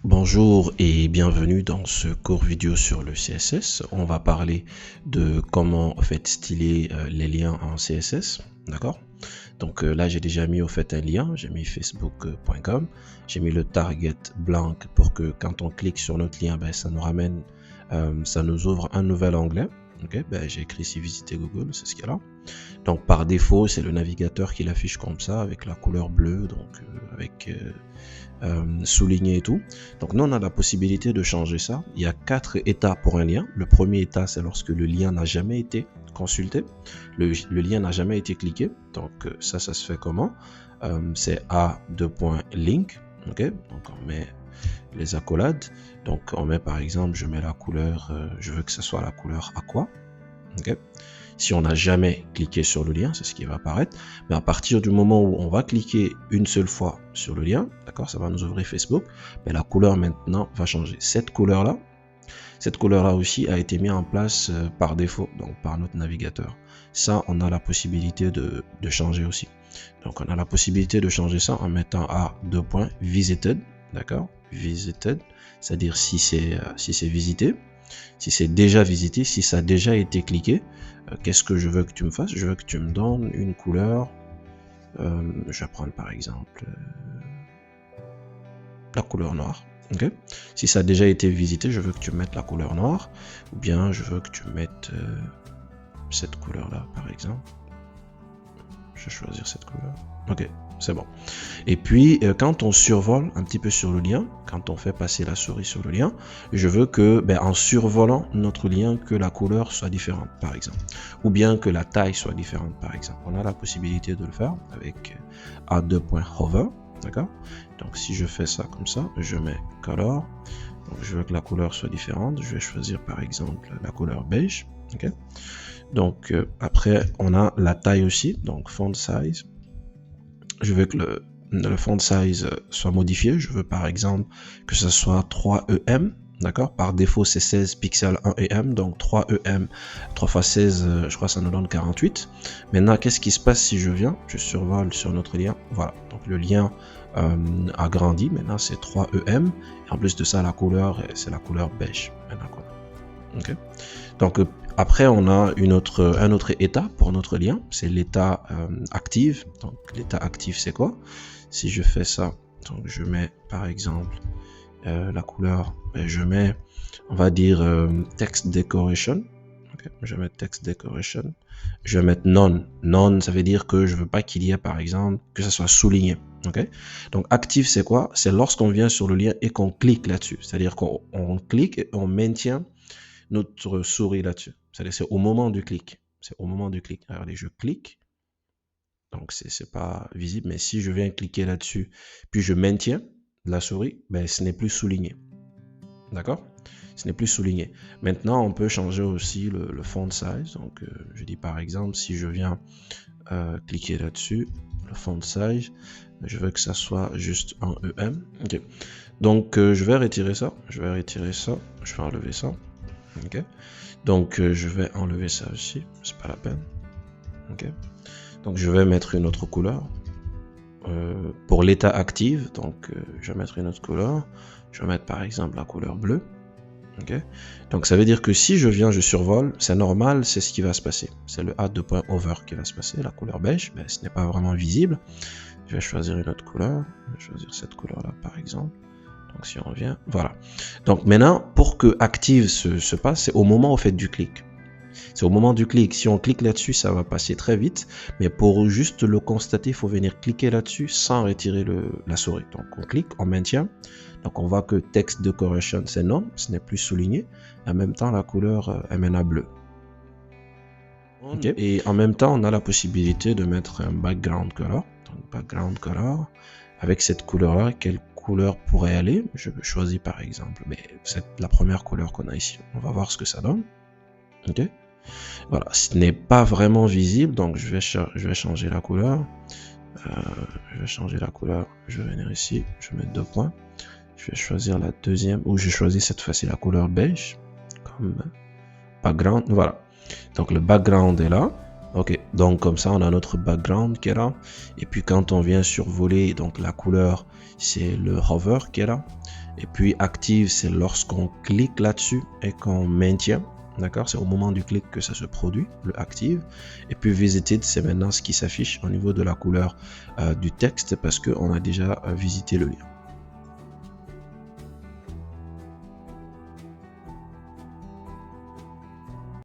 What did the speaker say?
Bonjour et bienvenue dans ce court vidéo sur le CSS. On va parler de comment styler les liens en CSS, d'accord? Donc là j'ai déjà mis un lien, j'ai mis facebook.com, j'ai mis le target blanc pour que quand on clique sur notre lien, ça nous ramène, ça nous ouvre un nouvel onglet. Ok, j'ai écrit ici visiter Google, c'est ce qu'il y a là. Donc par défaut c'est le navigateur qui l'affiche comme ça avec la couleur bleue, donc avec souligné et tout. Donc nous on a la possibilité de changer ça. Il y a 4 états pour un lien. Le premier état c'est lorsque le lien n'a jamais été consulté, le lien n'a jamais été cliqué. Donc ça se fait comment? C'est a2.link. Ok, donc on met les accolades. Donc on met par exemple, je mets la couleur, je veux que ce soit la couleur aqua. Ok, si on n'a jamais cliqué sur le lien, c'est ce qui va apparaître. Mais à partir du moment où on va cliquer une seule fois sur le lien, d'accord, ça va nous ouvrir Facebook, mais la couleur maintenant va changer. Cette couleur-là aussi a été mise en place par défaut, donc par notre navigateur. Ça, on a la possibilité de changer aussi. Donc on a la possibilité de changer ça en mettant a2.visited, d'accord, visited, c'est-à-dire si c'est visité. Si c'est déjà visité, si ça a déjà été cliqué, qu'est-ce que je veux que tu me fasses? Je veux que tu me donnes une couleur. Je vais prendre par exemple la couleur noire. Okay. Si ça a déjà été visité, je veux que tu mettes la couleur noire. Ou bien je veux que tu mettes cette couleur-là par exemple. Je vais choisir cette couleur. Ok, c'est bon. Et puis, quand on survole un petit peu sur le lien, quand on fait passer la souris sur le lien, je veux que, en survolant notre lien, que la couleur soit différente, par exemple. Ou bien que la taille soit différente, par exemple. On a la possibilité de le faire avec a2.hover, d'accord? Donc, si je fais ça comme ça, je mets color. Donc, je veux que la couleur soit différente. Je vais choisir, par exemple, la couleur beige, ok? Donc, après, on a la taille aussi, donc font size. Je veux que le font size soit modifié. Je veux par exemple que ce soit 3 EM, d'accord? Par défaut, c'est 16 pixels 1 EM, donc 3 EM, 3 x 16, je crois que ça nous donne 48. Maintenant, qu'est-ce qui se passe si je viens? Je survole sur notre lien. Voilà, donc le lien a grandi. Maintenant, c'est 3 EM. Et en plus de ça, la couleur, c'est la couleur beige. Maintenant, quoi. Okay. Donc, après, on a un autre état pour notre lien, c'est l'état actif. Donc, l'état actif, c'est quoi? Si je fais ça, donc je mets par exemple la couleur, je mets, on va dire text decoration. Okay. Je vais mettre text decoration. Je vais mettre none. None, ça veut dire que je veux pas qu'il y ait, par exemple, que ça soit souligné. Okay. Donc, actif, c'est quoi? C'est lorsqu'on vient sur le lien et qu'on clique là-dessus. C'est-à-dire qu'on clique et on maintient notre souris là-dessus. C'est au moment du clic. C'est au moment du clic. Regardez, je clique. Donc, c'est pas visible. Mais si je viens cliquer là-dessus, puis je maintiens la souris, ce n'est plus souligné. D'accord? Ce n'est plus souligné. Maintenant, on peut changer aussi le font size. Donc, je dis par exemple, si je viens cliquer là-dessus, le font size, je veux que ça soit juste en EM. Okay. Donc, je vais retirer ça. Je vais enlever ça. Ok, donc je vais enlever ça aussi, c'est pas la peine. Ok, donc je vais mettre une autre couleur pour l'état actif. Donc je vais mettre une autre couleur. Je vais mettre par exemple la couleur bleue. Ok, donc ça veut dire que si je viens, je survole, c'est normal, c'est ce qui va se passer. C'est le a2.over qui va se passer, la couleur beige. Ce n'est pas vraiment visible. Je vais choisir une autre couleur. Je vais choisir cette couleur là par exemple. Donc si on revient, voilà. Donc maintenant, pour que active se passe, c'est au moment du clic. C'est au moment du clic. Si on clique là-dessus, ça va passer très vite. Mais pour juste le constater, il faut venir cliquer là-dessus sans retirer la souris. Donc on clique, on maintient. Donc on voit que text decoration, c'est non, ce n'est plus souligné. En même temps, la couleur MNA bleu. Okay. Et en même temps, on a la possibilité de mettre un background color. Donc background color avec cette couleur-là, quelle couleur pourrait aller? Je choisis par exemple, c'est la première couleur qu'on a ici. On va voir ce que ça donne. Ok. Voilà, ce n'est pas vraiment visible, donc je vais changer la couleur. Je vais venir ici, je vais mettre 2 points. Je vais choisir la deuxième, ou je choisis cette fois-ci la couleur beige comme background. Voilà. Donc le background est là. Ok, donc comme ça on a notre background qui est là, et puis quand on vient survoler, donc la couleur c'est le hover qui est là, et puis active c'est lorsqu'on clique là-dessus et qu'on maintient, d'accord, c'est au moment du clic que ça se produit, le active, et puis visited c'est maintenant ce qui s'affiche au niveau de la couleur du texte parce qu'on a déjà visité le lien.